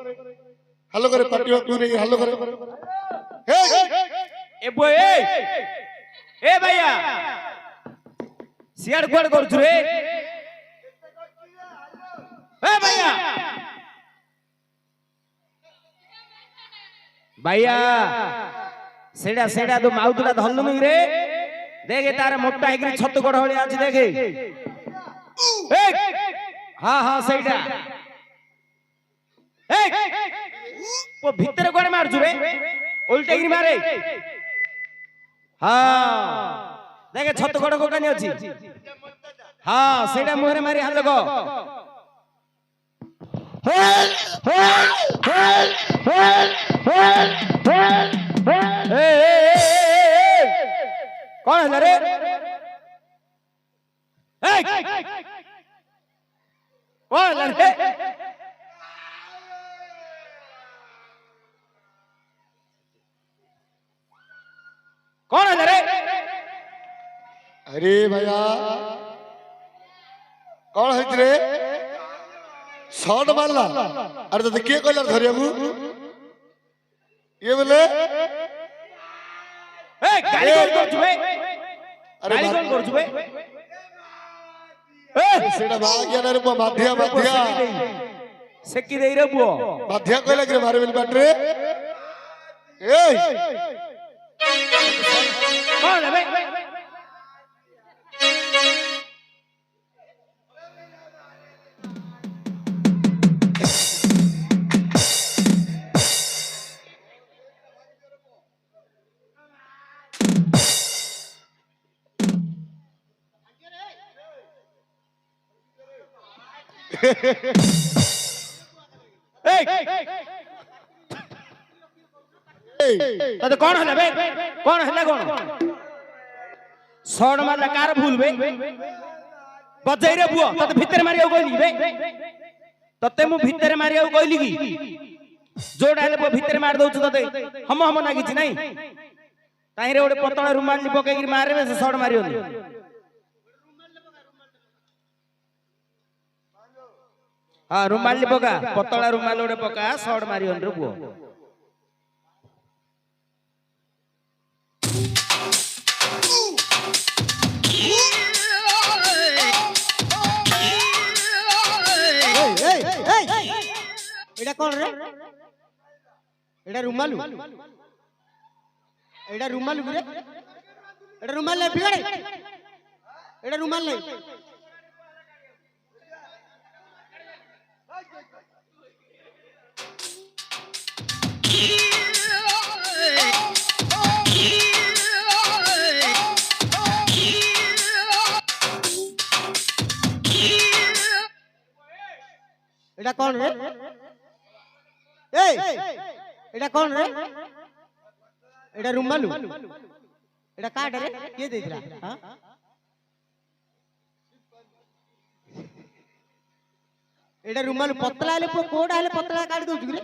Hello करे party में पूरे हल्लो करे ए बॉय ए भैया सियाड़ कोड करछु रे ए भैया भैया सेडा सेडा तो माउतला धल्लु नु रे देखे तार मोटा हेगरी छत गड़ होली आज देखे ए हां हां सेडा ए वो भीतर कोड मारछु रे उल्टे गिरी मारे हां देखे छत गड़ कोकानी अछि हां सेडा मुहरे मारी हाल गो कौन है रे कौन है रे कौन है रे अरे भैया कौन है रे शॉट मारला अरे तो के कहला धरिया मु ये बोले ए गाली कौन कर छुबे अरे गाली कौन कर छुबे ए सेडा भाग गया रे बाधिया बाधिया सेकी देई रे बुओ बाधिया कहला के मारे बिल बाटरे ए कौन है बे तो कौन है बे कौन है कौन शॉट मारला कार भूल बे बजै रे बुआ तते भीतर मारिया कहली बे तते मु भीतर मारिया कहली की जोड़ आले भीतर मार दउछ तते हम हम ना किछ नहीं ताई रे ओडे पतला रुमाल पके के मारबे से शॉट मारियो नहीं हां रुमाल पका पतला रुमाल ओडे पका शॉट मारियो रे बुआ एडा कौन रे एडा रुमालू एडा रुमालू रे एडा रुमाल नहीं बिगड़े एडा रुमाल नहीं एडा कौन रे ए एडा कौन रे एडा रुमालू एडा काट रे के देइला हां एडा रुमालू पतला आले कोड आले पतला काट दउछ रे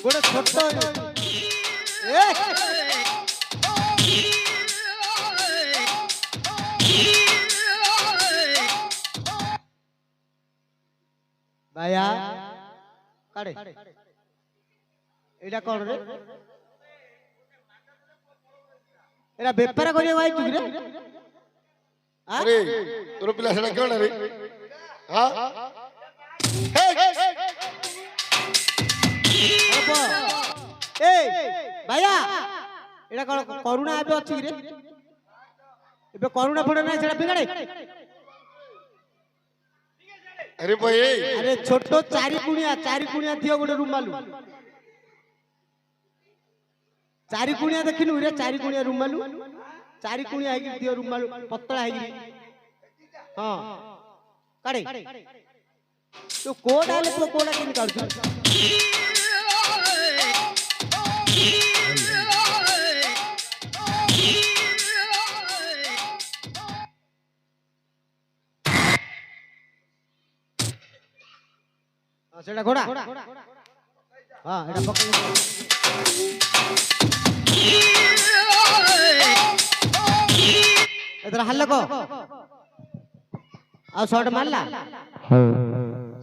गोड़ा छोटो ए भैया काड़े एडा कौन रे एडा बेपार करिया भाई तू रे अरे तोर पिला सेडा कोन रे हां ए भैया एडा कौन करुणा आबे अछि रे एबे करुणा फोड़ ना सेडा बिगड़े अरे भाई अरे छोटो चारि कुणिया थियो गोटे रुमालू चारि कुणिया देखिनु रे चारि कुणिया रुमालू चारि कुणिया है कि थियो रुमालू पतला है कि हां काड़े तो कोड आले तो कोड केन काढू सेडा घोड़ा हां एडा पकड़ ଏଥର ହାଲ କ ଆଉ ଶର୍ଟ ମାରିଲା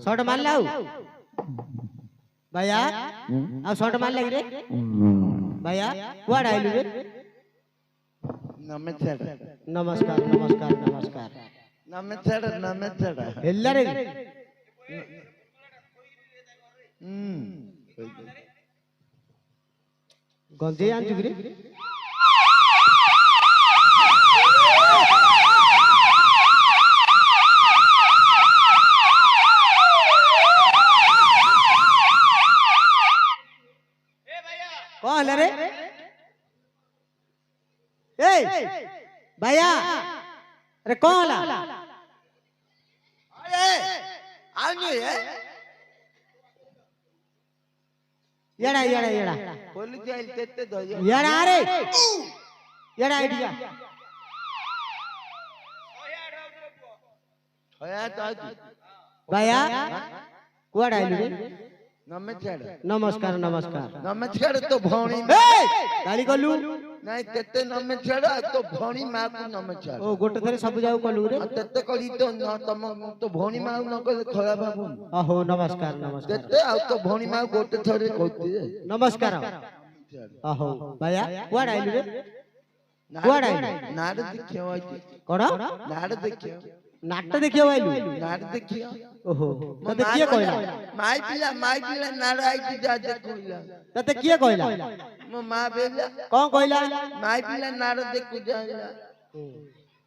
ଶର୍ଟ ମାରିଲା ଆଉ ଭାଇଆ ଆଉ ଶର୍ଟ ମାରିଲା କି ରେ ଭାଇଆ କୁଆଡେ ଆଇଲୁ ରେ ନମସ୍କାର ନମସ୍କାର ନମସ୍କାର ନମସ୍କାର ନମସ୍କାର ନମସ୍କାର ହେଲା ରେ ଗଞ୍ଜେଇ ଆଣିଛୁ କି ରେ कौन है रे ए भैया अरे कौन ला अरे आनी है येड़ा येड़ा येड़ा पुलिस जाइल तेते दो येड़ा अरे येड़ा आइडिया होया तो भैया कुआड़ा आइलु रे नमस्कार नमस्कार नमस्कार नमस्कार तो भौणी गाली कलु नहीं तेते नमस्कार तो भौणी मां को नमस्कार ओ गोटे थरे सब जाऊ कलु रे तेते करी तो न तम तो भौणी मां न कले खराब बाबू ओहो नमस्कार नमस्कार तेते आ तो भौणी मां गोटे थरे कहती है नमस्कार ओहो भैया कुआड़ा आइलु रे कुआड़ा आइलु नाड़ देखियो आई कोन नाड़ देखियो नाट देखियो आइलु नाड़ देखियो ओहो तते किए कहला माई पिला नाड़ आई जा देखुला तते किए कहला मो मां बेला कौन कहला माई पिला नाड़ देखु जाला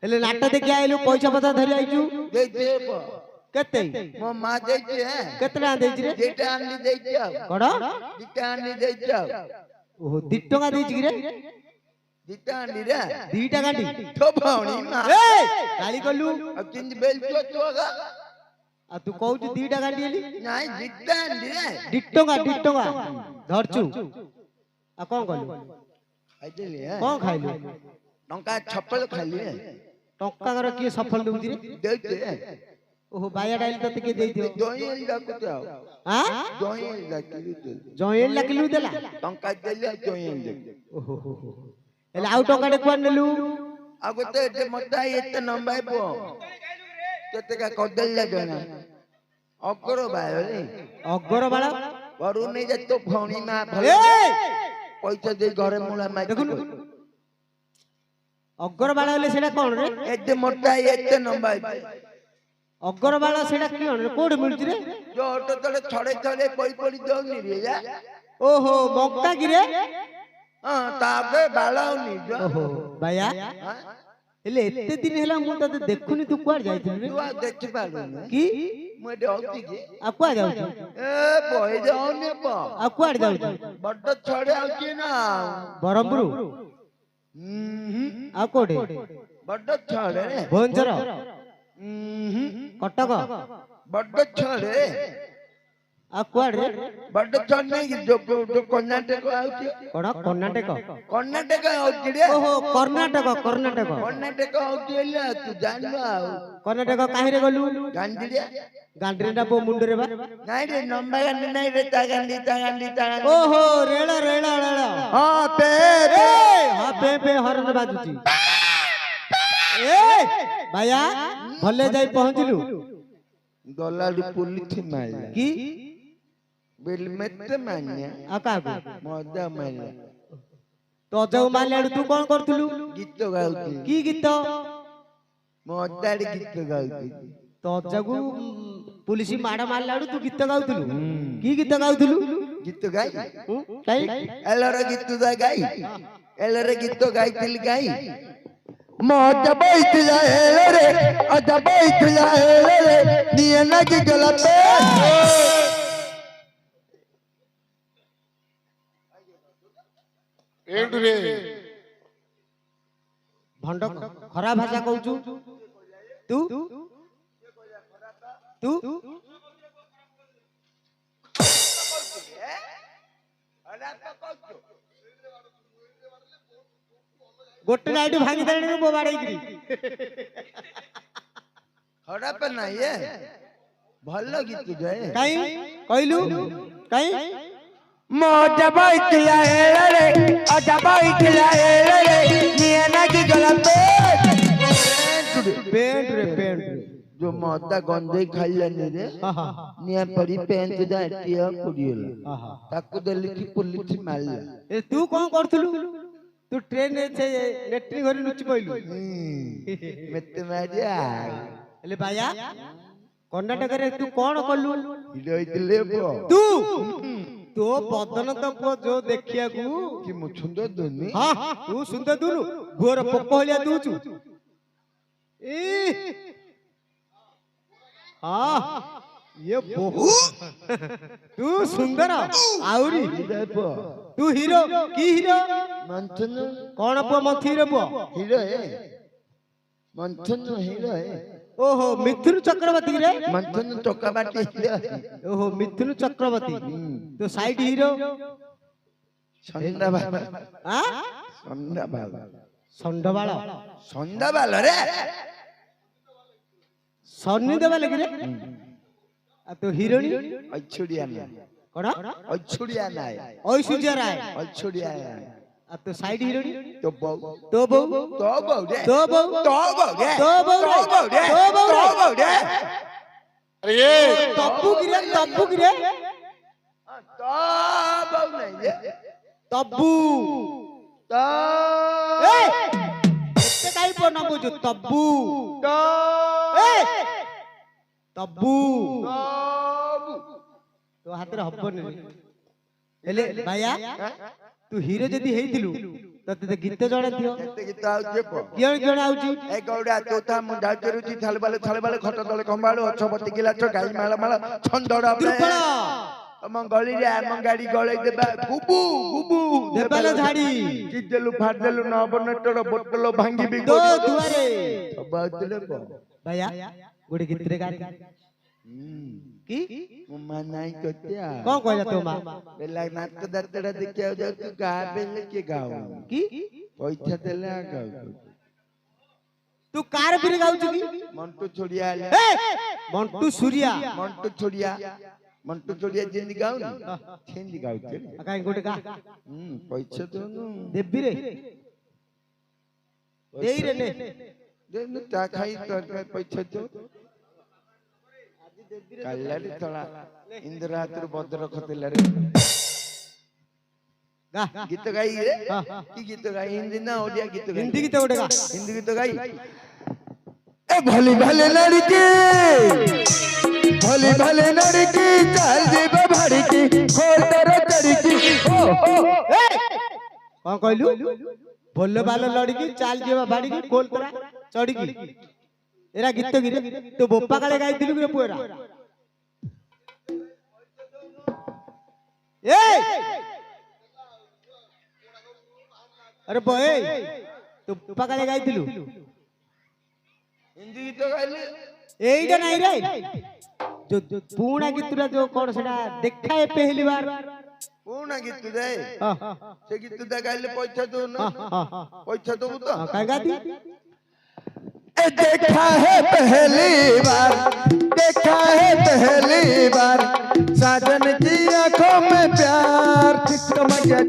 हेले नाट देखि आइलु पैसा पता धरि आइचु दे देब केते मो मां देते है केतना देछि रे जेटा आनी देते कोन जेटा आनी देते ओहो 2 टका देछि कि रे जेटा आनी रे 2 टका डी तो भौणी मां ए गाली कलु किंज बेल तोगा आ तू कहू 2 टका दिली नहीं जेटा आनी रे 2 टका धरचु आ कोन कलु खाइदेली है कोन खाइलु टंका छप्पल खाली है टक्का कर किए सफल दउछि रे देते है ओहो बाया डाइल तते के देइ दियो दोयल डाकते आओ हां दोयल डाकिलु तो जयेल लकलु देला टंका देले दोयल दे ओहो हेले आउ टका डे कोन नेलु आगते एते मता एते नंबाई पो तेते का कदल लगना अगरो बायो अगर बाळा बरु नहीं जे तो भौणी मां ए पैसा दे घरे मुला माई देखुनु अगर बाळा हेले सेडा कोन रे एते मोटा एते नंबाई अगर बाळा सेडा की रे कोड मिलुछि रे जो ऑटो तले छड़े छड़े पई पड़ी दौनी रे या ओहो मक्का की रे हां ताबे बालाउनी जो ओहो भैया हेले एते दिन हेला मु तते देखुनी तू कुआर जाइथिल रे तू आ देखि पालु की मु डौती के आ कुआ जाउछु ए बय जाउने प आ कुआर जाउछु बड्ड छड़े आउची ना बरमपुर आ कोडे बड्ड छड़े भोंजर कटक बड्ड छड़े आ कुआर रे बड्ड छड़ नहीं जो कर्नाटक आउची कोन कर्नाटक कर्नाटक आउची रे ओहो कर्नाटक कर्नाटक कर्नाटक आउची ले तू जानलो आउ कर्नाटक काहे रे गलु गांधी रे गांडरीना पो मुंडे रे बा नहीं रे नंबर गांधी नहीं रे ता गांधी ओहो रेला रेला रेला हां पे हां पे हरन बाजुची ए भैया भले जाई पहुंचलु दलाली पुलिस मारला की बिल में मान्या आका को मजा मारला तो जाऊ मारलाडू तू कोन करथलु गीत गाउती की गीत मजाड़ी गीत गाउती तो जगु पुलिस माडा मारलाडू तू गीत गाउथलु की गीत गाउथलु गीत गाई काई एलरे गीत गाई एलरे गीत गाइतिल गाई मजा बैठला एलरे अदा बैठला एलरे नियना की गलते एंड रे भंड खरा भाषा कहूचु तू तू गोटे नाइट भांगी देने में बोबाड़े गिरी खड़ा पे नहीं है भल्लो गीत जाए काई कहलु काई मजा बैठला एलरे अदा बैठला एलरे नियना की गलते जो मदा गंधे खाइलानी रे निया परी पेंट जा एटिया पुड़ीला ताकू देली कि पुलिस मारला ए तू कौन करथलु तू ट्रेन से लेट्रिन घरी लुचि पइलु मते मारिया एले बाया कर्नाटक रे तू कौन कलु हिरोइतले बो तू तो बदन तो को जो देखिया को कि मु सुंदर दुनी हां तू सुंदर दुनु गोर पकोलिया दूचु ए हां ये बहुत तू सुंदर आउरी तू हीरो की हीरो मंथन कौन पो मंथी रे पो हीरो है मंथन हीरो है ओहो मिथुन चक्रवर्ती रे मंथन चक्रवर्ती हीरो ओहो मिथुन चक्रवर्ती तो साइड हीरो संडा बाबा हां संडा बाबा संडबाଳ संडा बाल रे सन्नी देवा लगे रे आ तो हीरोनी अछुड़िया ना कोना अछुड़िया ना ऐश्वर्या राय अछुड़िया आ तो साइड हीरोनी तो बहु तो बहु तो बहु रे तो बहु तो बहु रे तो बहु तो बहु रे तो बहु तो बहु रे अरे ये तब्बू गिरे तो बहु नहीं रे तब्बू तो ए एते काई पर ना बुझु तब्बू तो ए तब्बू तो हाथ रे हबन एले भाया तू हीरो जदी हेइतिलु तते गीत जणा दियो गीत आउचे पो कियण कियण आउची ए गौड़ा तोता मुंडा चरुची थलबाले खट दले खंबाळो अछपति गिलाच गाई माला माला छंदड़ा त्रिपळ हम गली रे हम गाड़ी गळे देबा गुबु गुबु देबाले झाड़ी किदेलु फाट देलु न बनटर बोतल भांगी बि दो दुआरे बातले पो भैया गोटे गीत रे गा की मम्मा नाही कत्या कोन कहला तो मां बेला नाच दतड़ा देखिया जा तू गा बेले के गाओ की पैसा देले गाओ तू कार बिरे गाउछु की मंटू छोड़िया ले ए मंटू सूर्या मंटू छोड़िया जिंदी गाओ हिंदी गाओ के काई गोटे गा पैसा तो देबी रे देई रे ने दे न ता खाई तो पैसा तो कल्लारी तळा इंद्रात्र भद्र खतेला रे गा गीत गाई रे की गीत गाई हिंदी ना ओडिया गीत गाई हिंदी गीत गोटे गा हिंदी गीत गाई ए भली भले लड़की चाल जीव भड़की खोल तर चड़की ओ ए कोन कहलु बोले बाले लड़की चाल जेवा भाड़ी की खोल तरा चढ़ी की एरा गीत गिरे तो बोप्पा काले गाई दिलु रे पुएरा ए अरे बॉय तो बोप्पा काले गाई दिलु हिंदी गीत गाइले एइडा नहीं रे जो पूना गीतरा जो कोन सेडा देखा है पहली बार पूना गीत रे हां से गीत दा गाइले पैसा दो ना पैसा दो तो काय गाती देखा है पहली बार साजन की आंखों में प्यार ठीक समझ गया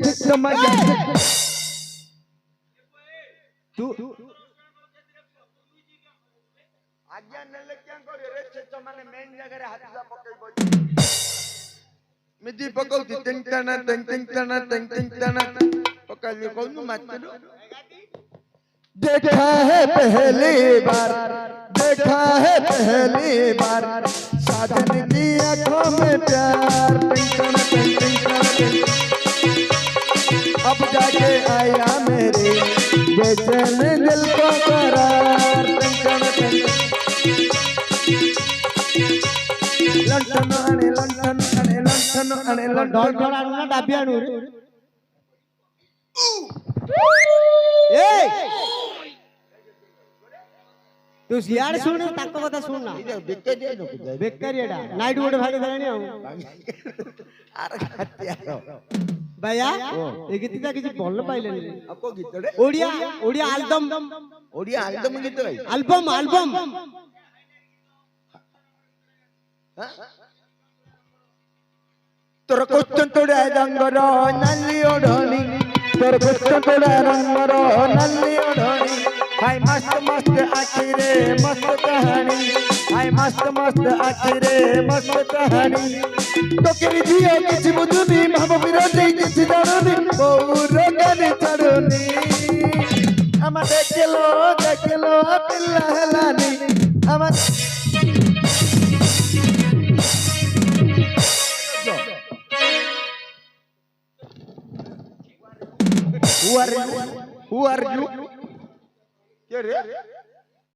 तू आज्ञा नेले क्या करे रे से माने मेन जगह रे हाथ सा पकई बोल मिदी पकौती टिंग टना पका ले कोनु माचलो देखा है पहली बार साजन की आंखों में प्यार अब जाके आया मेरे बेचैन दिल को करार लंटन अने डॉल डॉल आनु ना डाबी आनु रे ए तू यार सुन ताको कथा सुन ना बेकारियाडा नाइट गोटे भागे धरानी आ आर खातिया भैया ए गीतटा किछि बोल पाइलेनी अको गीत रे ओडिया एल्बम गीत गाई एल्बम तोर क्वेश्चन तोड़ा रंगर नल्ली ओढ़नी तोर क्वेश्चन तोड़ा रंगर नल्ली ओढ़नी हाय मस्त आखिरे मस्त कहानी आय मस्त मस्त आखिरे मस्त कहानी टोकरी दियो किछि बुझुनी भाव विरोधी किछि जानुनी बहुर गानी छाड़ुनी आमा देखलो पिल्ला हेलानी आमा Who are you? Who are you? Ke re?